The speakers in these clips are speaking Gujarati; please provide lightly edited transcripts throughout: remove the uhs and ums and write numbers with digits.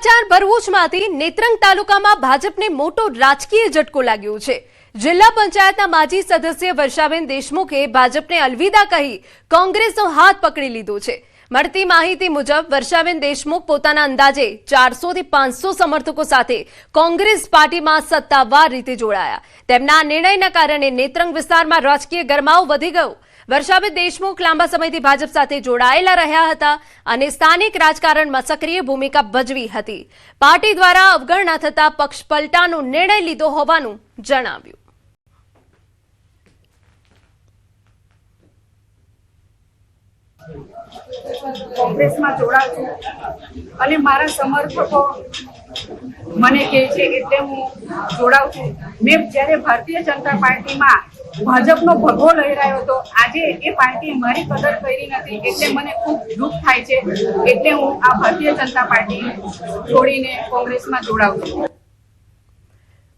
ભરૂચમાંથી નેત્રંગ તાલુકામાં ભાજપને મોટો રાજકીય ઝટકો લાગ્યો છે। જિલ્લા પંચાયતના માજી સદસ્ય વર્ષાબેન દેશમુખે ભાજપને અલવિદા કહી કોંગ્રેસનો હાથ પકડી લીધો છે। મળતી માહિતી મુજબ વર્ષાબેન દેશમુખ પોતાના અંદાજે 400 થી 500 સમર્થકો સાથે કોંગ્રેસ પાર્ટીમાં સત્તાવાર રીતે જોડાયા। તેમના નિર્ણયના કારણે નેત્રંગ વિસ્તારમાં રાજકીય ગરમાવો વધી ગયો। વર્ષાબેન દેશમુખ લાંબા સમયથી ભાજપ સાથે જોડાયેલા રહ્યા હતા અને સ્થાનિક રાજકારણમાં સક્રિય ભૂમિકા ભજવી હતી। પાર્ટી દ્વારા અવગણના થતા પક્ષ પલટાનો નિર્ણય લીધો હોવાનું જણાવ્યું। કોંગ્રેસમાં જોડાઉં છું અને મારા સમર્થકો મને કહે છે એટલે હું જોડાઉં છું। મેં જ્યારે ભારતીય જનતા પાર્ટીમાં ભાજપનો ભગવો લહેરાયો હતો, આજે એ પાર્ટીએ મારી કદર કરી નથી એટલે મને ખૂબ દુઃખ થાય છે। એટલે હું આ ભારતીય જનતા પાર્ટી છોડીને કોંગ્રેસમાં જોડાઉં છું।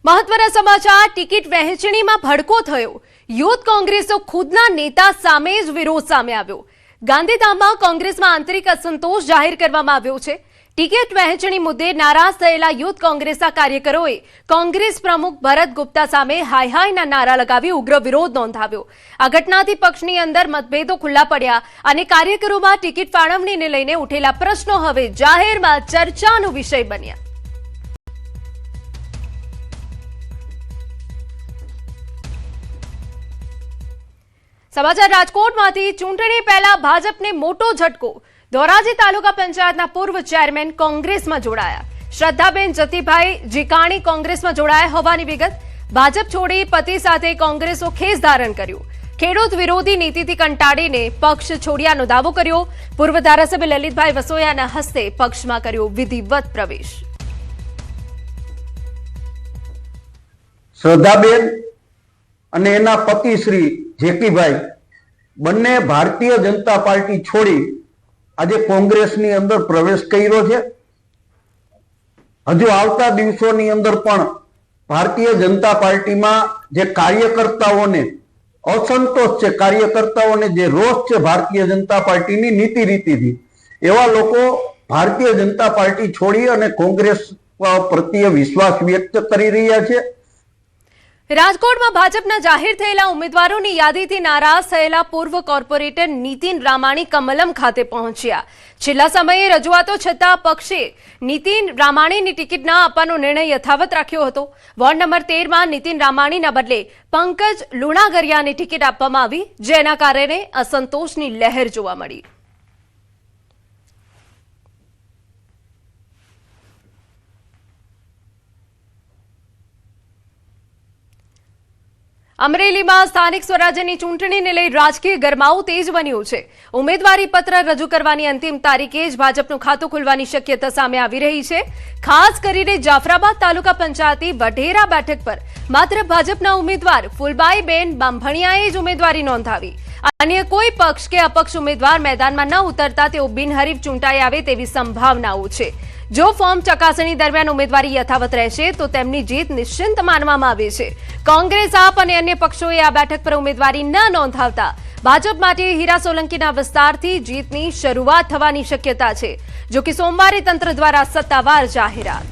મહત્વના સમાચાર, ટિકિટ વહેંચણીમાં ભડકો થયો। યુથ કોંગ્રેસનો ખુદના નેતા સામે જ વિરોધ સામે આવ્યો। ગાંધીધામમાં કોંગ્રેસમાં આંતરિક અસંતોષ જાહેર કરવામાં આવ્યો છે। ટિકિટ વહેંચણી મુદ્દે નારાજ થયેલા યુથ કોંગ્રેસના કાર્યકરોએ કોંગ્રેસ પ્રમુખ ભરત ગુપ્તા સામે હાય હાયના નારા લગાવી ઉગ્ર વિરોધ નોંધાવ્યો। આ ઘટનાથી પક્ષની અંદર મતભેદો ખુલ્લા પડ્યા અને કાર્યકરોમાં ટિકિટ ફાળવણીને લઈને ઉઠેલા પ્રશ્નો હવે જાહેરમાં ચર્ચાનો વિષય બન્યા। સમાચાર રાજકોટમાંથી ચૂંટણી પહેલા ભાજપને મોટો ઝટકો। ધોરાજી તાલુકા પંચાયતના પૂર્વ ચેરમેન કોંગ્રેસમાં જોડાયા। શ્રદ્ધાબેન જતીભાઈ જીકાણી કોંગ્રેસમાં જોડાયા હોવાની વિગત। ભાજપ છોડી પતિ સાથે કોંગ્રેસો ખેસ ધારણ કર્યું। ખેડૂત વિરોધી નીતિથી કંટાળીને પક્ષ છોડ્યાનો દાવો કર્યો। પૂર્વ ધારાસભ્ય લલિતભાઈ વસોયાના હસ્તે પક્ષમાં કર્યો વિધિવત પ્રવેશ। શ્રદ્ધાબેન અને એના પતિ શ્રી જેકીભાઈ બંને ભારતીય જનતા પાર્ટી છોડી આજે કોંગ્રેસની અંદર પ્રવેશ કર્યો છે। હજુ આવતા દિવસોની અંદર પણ ભારતીય જનતા પાર્ટીમાં જે કાર્યકર્તાઓને અસંતોષ છે, કાર્યકર્તાઓને જે રોષ છે ભારતીય જનતા પાર્ટીની નીતિ રીતિથી, એવા લોકો ભારતીય જનતા પાર્ટી છોડી અને કોંગ્રેસ પ્રત્યે વિશ્વાસ વ્યક્ત કરી રહ્યા છે। રાજકોટમાં ભાજપના જાહેર થયેલા ઉમેદવારોની યાદીથી નારાજ થયેલા પૂર્વ કોર્પોરેટર નીતિન રામાણી કમલમ ખાતે પહોંચ્યા। છેલ્લા સમયે રજૂઆતો છતાં પક્ષે નીતિન રામાણીની ટિકિટ ન આપવાનો નિર્ણય યથાવત રાખ્યો હતો। વોર્ડ નંબર 13માં નીતિન રામાણીના બદલે પંકજ લુણાગરિયાને ટિકિટ આપવામાં આવી, જેના કારણે અસંતોષની લહેર જોવા મળી। અમરેલીમાં સ્થાનિક સ્વરાજ્યની ચૂંટણીને લઈ રાજકીય ગરમાવો તેજ બન્યો છે। ઉમેદવારી પત્ર રજૂ કરવાની અંતિમ તારીખે જ ભાજપનું ખાતું ખુલવાની શક્યતા સામે આવી રહી છે। ખાસ કરીને જાફરાબાદ તાલુકા પંચાયતની વઢેરા બેઠક પર માત્ર ભાજપના ઉમેદવાર ફૂલબાઈબેન બાંભણિયાએ જ ઉમેદવારી નોંધાવી। અન્ય કોઈ પક્ષ કે અપક્ષ ઉમેદવાર મેદાનમાં ન ઉતરતા તેઓ બિનહરીફ ચૂંટાઈ આવે તેવી સંભાવનાઓ છે। જો ફોર્મ ચકાસણી દરમિયાન ઉમેદવારી યથાવત રહેશે તો તેમની જીત નિશ્ચિત માનવામાં આવે છે। કોંગ્રેસ, આપ અને અન્ય પક્ષોએ આ બેઠક પર ઉમેદવારી ન નોંધાવતા ભાજપ માટે હીરા સોલંકીના વિસ્તારથી જીતની શરૂઆત થવાની શક્યતા છે, જો કે સોમવારે તંત્ર દ્વારા સત્તાવાર જાહેરાત।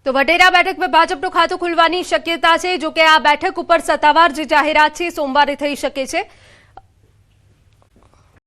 તો વઢેરા બેઠક પર ભાજપનું ખાતું ખુલવાની શક્યતા છે, જો કે આ બેઠક ઉપર સત્તાવાર જે જાહેરાત છે સોમવારે થઈ શકે છે।